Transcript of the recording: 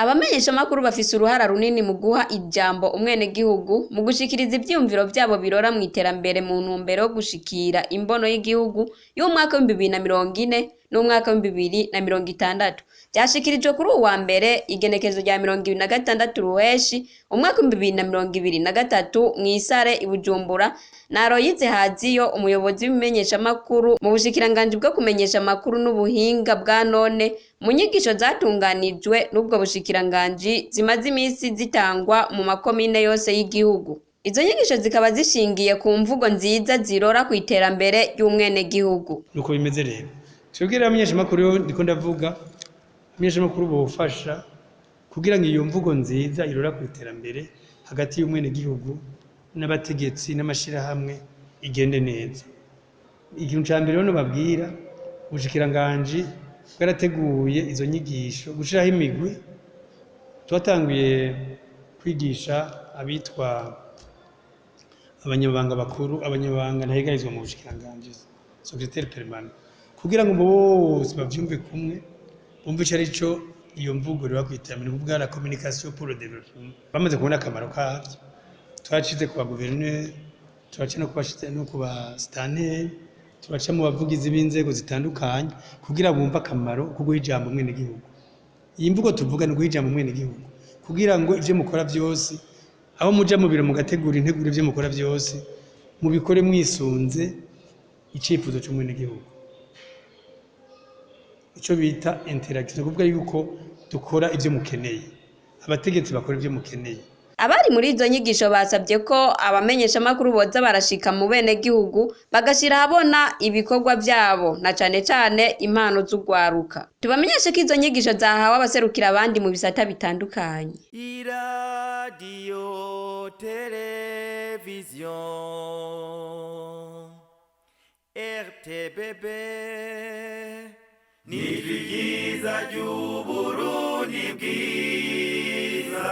Abamenyesha makuru bafise uruhara runini mu guha ijambo umwenegihugu mu gushikiriza ivyumviro vyabo birora mu iterambere mu ntumbero yo gushikira imbono y'igihugu y'umwaka w'2040 n'umwaka w'2060. Vyashikirijwe kuri uwa mbere igenekezo rya 26 Ruheshi umwaka w'2023 mw'isare i Bujumbura na Aloyize Haziyo, umuyobozi w'ibimenyesha makuru mu bushikiranganji bwo kumenyesha makuru n'ubuhinga bwa none, mu nyigisho zatunganijwe n'ubwo bushikiranganji zimaze imisi zitangwa mu makomine yose y'igihugu. Izo nyigisho zikaba zishingiye ku mvugo nziza zirora ku iterambere ry'umwenegihugu. Nuko bimeze rero twebwe abamenyesha makuru ndiko ndavuga abamenyesha makuru bofasha kugira ngo iyo mvugo nziza irora ku iterambere hagati y'umwenegihugu n'abategetsi n'amashirahamwe igende neza. Ikintu ca mbere no babwira ubushikiranganji bwarateguye izo nyigisho gushiraho imigwi. Twatanguye kwigisha abitwa abanyamabanga bakuru, abanyamabanga ntahigarizwa mu bushikiranganji, secrétaire permanent, kugira ngo bose bavyumve kumwe, bumve ico arico iyo mvugo rero kwiterambere, kuvuga la communication pour le développement. Bamaze kubona akamaro kavyo, twacize ku baguverineri, turaca no kubashitse no kuba staneri, turaca mu bavugizi b'inzego zitandukanye kugira bumve akamaro ko guha ijambo umwenegihugu. Iyi mvugo tuvuga ni guha ijambo umwenegihugu kugira ngo ivyo mukora vyose, aho muja mu biro mugategura integuro ivyo mukora vyose, mubikore mwisunze icifuzo c'umwenegihugu, ico bita interaction, kuvuga yuko dukora ivyo mukeneye, abategetsi bakora ivyo mukeneye. Abari muri izo nyigisho basabye ko abamenyesha makuru boza barashika mu benegihugu bagashira habona ibikorwa vyabo na cane cane impano z'ugwaruka. Tubamenyeshe ko izo nyigisho zahawe abaserukira abandi mu bisata bitandukanye. Radio Television RTBB ni vyiza ry'Uburundi bwiza.